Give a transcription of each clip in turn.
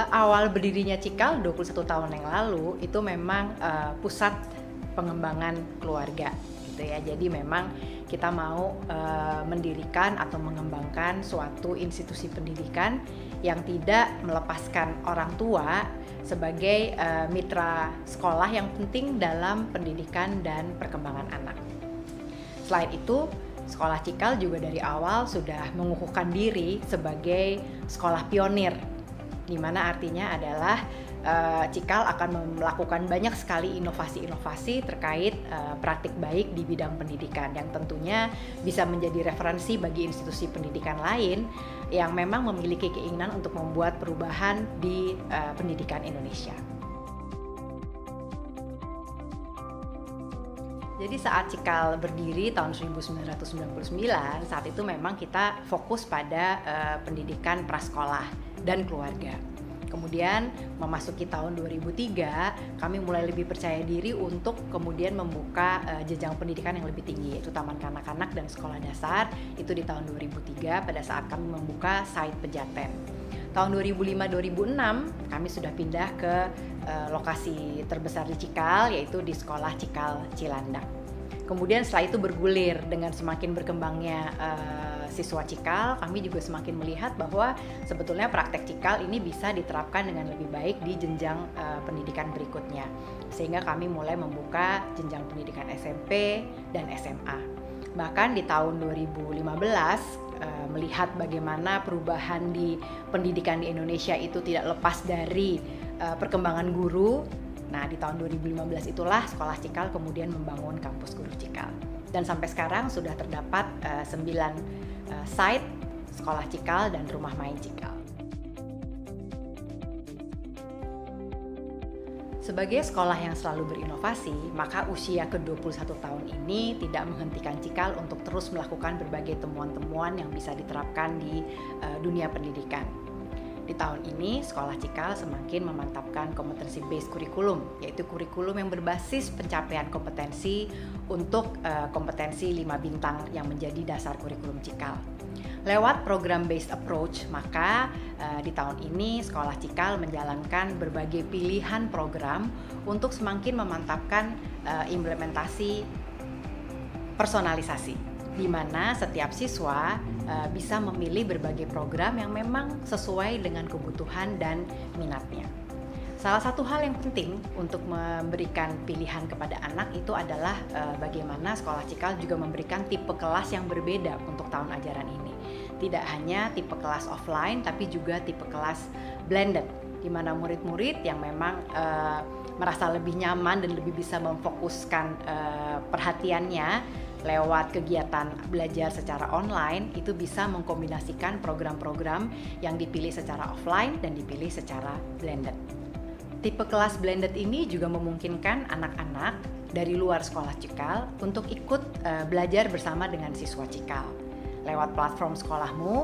Awal berdirinya Cikal 21 tahun yang lalu itu memang pusat pengembangan keluarga gitu ya. Jadi memang kita mau mendirikan atau mengembangkan suatu institusi pendidikan yang tidak melepaskan orang tua sebagai mitra sekolah yang penting dalam pendidikan dan perkembangan anak. Selain itu, Sekolah Cikal juga dari awal sudah mengukuhkan diri sebagai sekolah pionir, di mana artinya adalah Cikal akan melakukan banyak sekali inovasi-inovasi terkait praktik baik di bidang pendidikan yang tentunya bisa menjadi referensi bagi institusi pendidikan lain yang memang memiliki keinginan untuk membuat perubahan di pendidikan Indonesia. Jadi saat Cikal berdiri tahun 1999, saat itu memang kita fokus pada pendidikan prasekolah dan keluarga. Kemudian memasuki tahun 2003, kami mulai lebih percaya diri untuk kemudian membuka jenjang pendidikan yang lebih tinggi, yaitu taman kanak-kanak dan sekolah dasar. Itu di tahun 2003 pada saat kami membuka site Pejaten. Tahun 2005-2006 kami sudah pindah ke lokasi terbesar di Cikal, yaitu di sekolah Cikal Cilandak. Kemudian setelah itu bergulir dengan semakin berkembangnya siswa Cikal, kami juga semakin melihat bahwa sebetulnya praktek Cikal ini bisa diterapkan dengan lebih baik di jenjang pendidikan berikutnya. Sehingga kami mulai membuka jenjang pendidikan SMP dan SMA. Bahkan di tahun 2015 melihat bagaimana perubahan di pendidikan di Indonesia itu tidak lepas dari perkembangan guru. Nah, di tahun 2015 itulah Sekolah Cikal kemudian membangun kampus Guru Cikal. Dan sampai sekarang sudah terdapat 9 site Sekolah Cikal dan Rumah Main Cikal. Sebagai sekolah yang selalu berinovasi, maka usia ke-21 tahun ini tidak menghentikan Cikal untuk terus melakukan berbagai temuan-temuan yang bisa diterapkan di dunia pendidikan. Di tahun ini, Sekolah Cikal semakin memantapkan competency-based kurikulum, yaitu kurikulum yang berbasis pencapaian kompetensi untuk kompetensi 5 bintang yang menjadi dasar kurikulum Cikal. Lewat program based approach, maka di tahun ini Sekolah Cikal menjalankan berbagai pilihan program untuk semakin memantapkan implementasi personalisasi, di mana setiap siswa bisa memilih berbagai program yang memang sesuai dengan kebutuhan dan minatnya. Salah satu hal yang penting untuk memberikan pilihan kepada anak itu adalah bagaimana Sekolah Cikal juga memberikan tipe kelas yang berbeda untuk tahun ajaran ini. Tidak hanya tipe kelas offline, tapi juga tipe kelas blended, di mana murid-murid yang memang merasa lebih nyaman dan lebih bisa memfokuskan perhatiannya lewat kegiatan belajar secara online, itu bisa mengkombinasikan program-program yang dipilih secara offline dan dipilih secara blended. Tipe kelas blended ini juga memungkinkan anak-anak dari luar Sekolah Cikal untuk ikut belajar bersama dengan siswa Cikal. Lewat platform sekolahmu,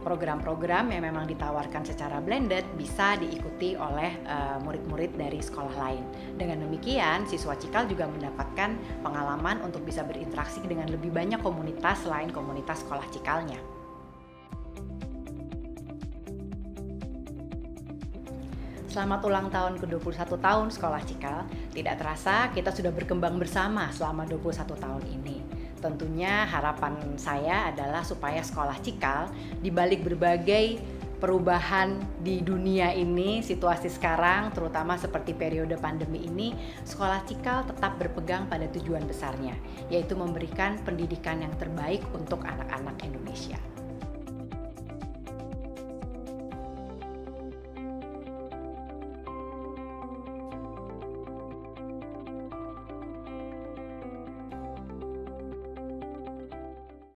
program-program yang memang ditawarkan secara blended bisa diikuti oleh murid-murid dari sekolah lain. Dengan demikian, siswa Cikal juga mendapatkan pengalaman untuk bisa berinteraksi dengan lebih banyak komunitas selain komunitas sekolah Cikalnya. Selamat ulang tahun ke-21 tahun Sekolah Cikal. Tidak terasa kita sudah berkembang bersama selama 21 tahun ini. Tentunya harapan saya adalah supaya Sekolah Cikal di balik berbagai perubahan di dunia ini, situasi sekarang terutama seperti periode pandemi ini, Sekolah Cikal tetap berpegang pada tujuan besarnya, yaitu memberikan pendidikan yang terbaik untuk anak-anak Indonesia.